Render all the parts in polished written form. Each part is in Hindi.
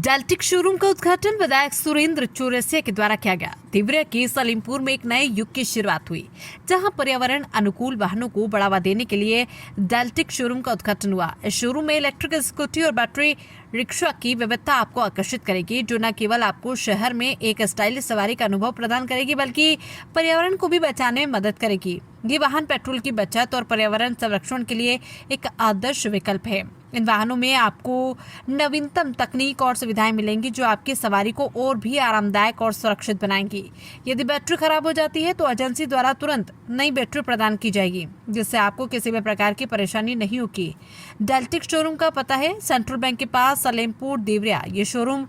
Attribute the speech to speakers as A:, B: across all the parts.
A: डेल्टिक शोरूम का उद्घाटन विधायक सुरेंद्र चौरसिया के द्वारा किया गया। देवरिया के सलीमपुर में एक नए युग की शुरुआत हुई, जहां पर्यावरण अनुकूल वाहनों को बढ़ावा देने के लिए डेल्टिक शोरूम का उद्घाटन हुआ। इस शोरूम में इलेक्ट्रिक स्कूटी और बैटरी रिक्शा की विविधता आपको आकर्षित करेगी, जो न केवल आपको शहर में एक स्टाइलिश सवारी का अनुभव प्रदान करेगी, बल्कि पर्यावरण को भी बचाने में मदद करेगी। ये वाहन पेट्रोल की बचत और पर्यावरण संरक्षण के लिए एक आदर्श विकल्प है। इन वाहनों में आपको नवीनतम तकनीक और सुविधाएं मिलेंगी, जो आपकी सवारी को और भी आरामदायक और सुरक्षित बनाएंगी। यदि बैटरी खराब हो जाती है तो एजेंसी द्वारा तुरंत नई बैटरी प्रदान की जाएगी, जिससे आपको किसी भी प्रकार की परेशानी नहीं होगी। डेल्टिक शोरूम का पता है सेंट्रल बैंक के पास, सलेमपुर, देवरिया। ये शोरूम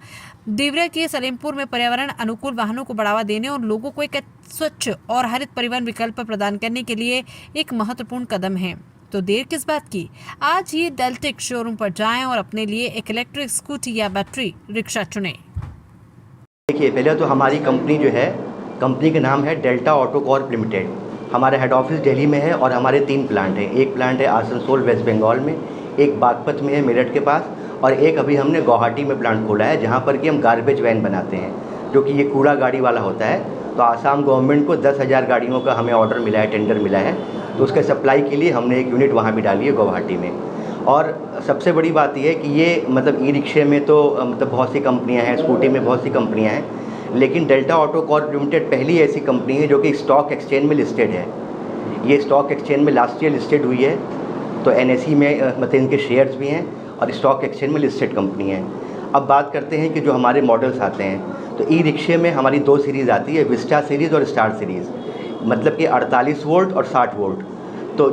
A: देवरिया के सलेमपुर में पर्यावरण अनुकूल वाहनों को बढ़ावा देने और लोगों को एक स्वच्छ और हरित परिवहन विकल्प प्रदान करने के लिए एक महत्वपूर्ण कदम है। तो देर किस बात की, आज ही डेल्टिक शोरूम पर जाएं और अपने लिए एक इलेक्ट्रिक स्कूटी या बैटरी रिक्शा चुनें।
B: देखिए, पहले तो हमारी कंपनी जो है, कंपनी का नाम है डेल्टा ऑटो कॉर्प लिमिटेड। हमारा हेड ऑफिस दिल्ली में है और हमारे 3 प्लांट हैं। एक प्लांट है आसनसोल वेस्ट बंगाल में, एक बागपत में है मेरठ के पास, और एक अभी हमने गुवाहाटी में प्लांट खोला है, जहाँ पर कि हम गार्बेज वैन बनाते हैं, जो कि ये कूड़ा गाड़ी वाला होता है। तो आसाम गवर्नमेंट को 10,000 गाड़ियों का हमें ऑर्डर मिला है, टेंडर मिला है, तो उसके सप्लाई के लिए हमने एक यूनिट वहाँ भी डाली है गुवाहाटी में। और सबसे बड़ी बात यह है कि ये मतलब ई रिक्शे में तो मतलब बहुत सी कंपनियाँ हैं, स्कूटी में बहुत सी कंपनियाँ हैं, लेकिन डेल्टा ऑटो कॉर्प लिमिटेड पहली ऐसी कंपनी है जो कि स्टॉक एक्सचेंज में लिस्टेड है। ये स्टॉक एक्सचेंज में लास्ट ईयर लिस्टेड हुई है, तो NSE में मतलब इनके शेयर्स भी हैं और स्टॉक एक्सचेंज में लिस्टेड कंपनी है। अब बात करते हैं कि जो हमारे मॉडल्स आते हैं, तो ई रिक्शे में हमारी 2 सीरीज़ आती है, विस्टा सीरीज़ और स्टार सीरीज़, मतलब कि 48 वोल्ट और 60 वोल्ट। तो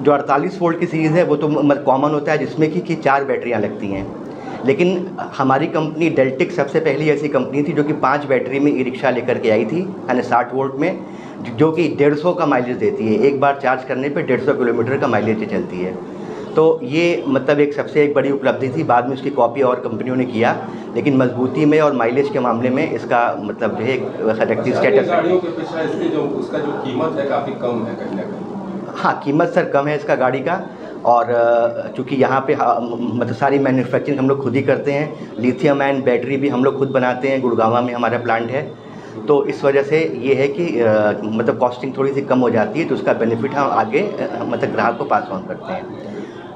B: जो 48 वोल्ट की सीरीज़ है वो तो कॉमन होता है, जिसमें कि 4 बैटरियाँ लगती हैं। लेकिन हमारी कंपनी डेल्टिक सबसे पहली ऐसी कंपनी थी जो कि 5 बैटरी में ई रिक्शा लेकर के आई थी, यानी 60 वोल्ट में, जो कि 150 का माइलेज देती है। एक बार चार्ज करने पे 150 किलोमीटर का माइलेज चलती है। तो ये मतलब एक बड़ी उपलब्धि थी। बाद में उसकी कॉपी और कंपनियों ने किया, लेकिन मजबूती में और माइलेज के मामले में इसका मतलब जो है एक स्टेटस है।
C: उसका जो कीमत है काफ़ी कम है कहीं ना कहीं।
B: हाँ, कीमत सर कम है इसका गाड़ी का, और चूँकि यहाँ पे मतलब सारी मैन्युफैक्चरिंग हम लोग खुद ही करते हैं। लिथियम आयन बैटरी भी हम लोग खुद बनाते हैं, गुड़गांव में हमारा प्लांट है। तो इस वजह से ये है कि मतलब कॉस्टिंग थोड़ी सी कम हो जाती है, तो उसका बेनिफिट हम आगे मतलब ग्राहक को पास ऑन करते हैं।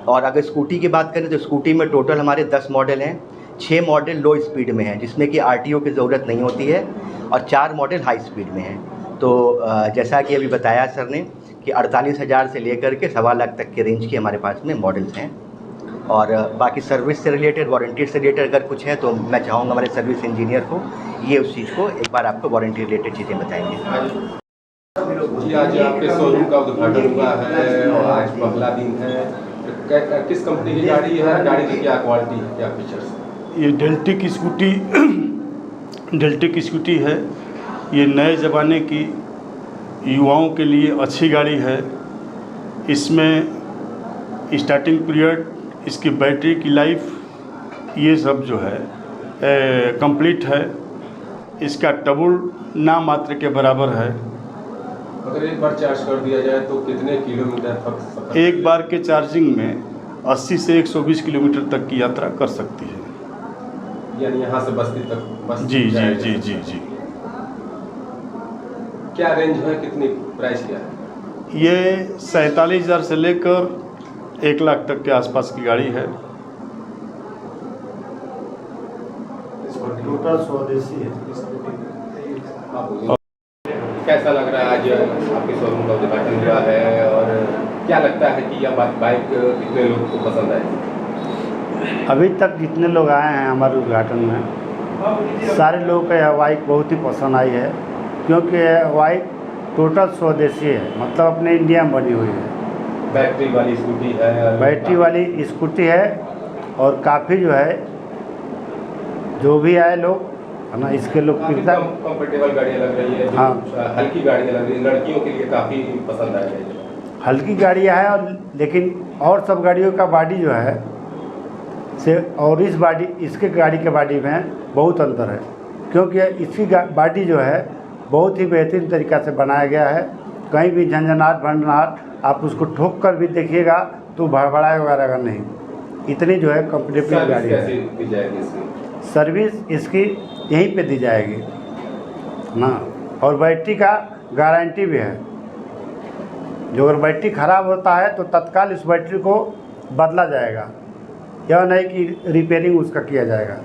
B: और अगर स्कूटी की बात करें तो स्कूटी में टोटल हमारे 10 मॉडल हैं। 6 मॉडल लो स्पीड में हैं, जिसमें कि RTO की ज़रूरत नहीं होती है, और 4 मॉडल हाई स्पीड में हैं। तो जैसा कि अभी बताया सर ने कि 48,000 से लेकर के 1.25 लाख तक के रेंज के हमारे पास में मॉडल्स हैं। और बाकी सर्विस से रिलेटेड, वारंटी से रिलेटेड अगर कुछ है तो मैं चाहूँगा हमारे सर्विस इंजीनियर को ये उस चीज़ को एक बार आपको वारंटी रिलेटेड चीज़ें बताएंगे।
C: आज आपके शोरूम का उद्घाटन हुआ है और आज पहला दिन है। किस कंपनी की गाड़ी है, गाड़ी की क्या क्वालिटी है, क्या फीचर्स?
D: ये डेल्टिक स्कूटी है। ये नए ज़माने की युवाओं के लिए अच्छी गाड़ी है। इसमें स्टार्टिंग पीरियड, इसकी बैटरी की लाइफ, ये सब जो है कंप्लीट है। इसका टबुल ना मात्र के बराबर है।
C: अगर एक बार चार्ज कर दिया जाए तो कितने किलोमीटर तक?
D: एक बार के चार्जिंग में 80 से 120 किलोमीटर तक की यात्रा कर सकती है,
C: यानी यहाँ से बस्ती तक?
D: जी जी जी जी जी।
C: क्या रेंज है, कितनी प्राइस क्या है?
D: ये 47,000 से लेकर 1 लाख तक के आसपास की गाड़ी है।
E: टोटल स्वदेशी है।
C: कैसा लग रहा है आज आपके शोरूम का उद्घाटन हुआ है, और क्या लगता है कि यह बाइक कितने लोगों को पसंद आए?
E: अभी तक जितने लोग आए हैं हमारे उद्घाटन में, सारे लोगों को यह बाइक बहुत ही पसंद आई है, क्योंकि यह बाइक टोटल स्वदेशी है, मतलब अपने इंडिया में बनी हुई है।
C: बैटरी वाली स्कूटी है?
E: बैटरी वाली स्कूटी है, और काफ़ी जो है जो भी आए लोग है ना, इसके लोग कितना
C: कंफर्टेबल गाड़ियाँ लग रही है।
E: हाँ,
C: हल्की गाड़ियाँ लग रही है, लड़कियों के लिए काफ़ी पसंद आ रही है।
E: हल्की गाड़ियाँ है, और लेकिन और सब गाड़ियों का बॉडी जो है से और इस बॉडी, इसके गाड़ी के बॉडी में बहुत अंतर है, क्योंकि इसकी बॉडी जो है बहुत ही बेहतरीन तरीक़ा से बनाया गया है। कहीं भी झंझनाहट भंडनाहट आप उसको ठोक कर भी देखिएगा तो भड़बड़ाए वगैरह का नहीं, इतनी जो है कंफर्टेबल गाड़ी है। सर्विस इसकी यहीं पे दी जाएगी ना। और बैटरी का गारंटी भी है, जो अगर बैटरी ख़राब होता है तो तत्काल इस बैटरी को बदला जाएगा, यह नहीं कि रिपेयरिंग उसका किया जाएगा।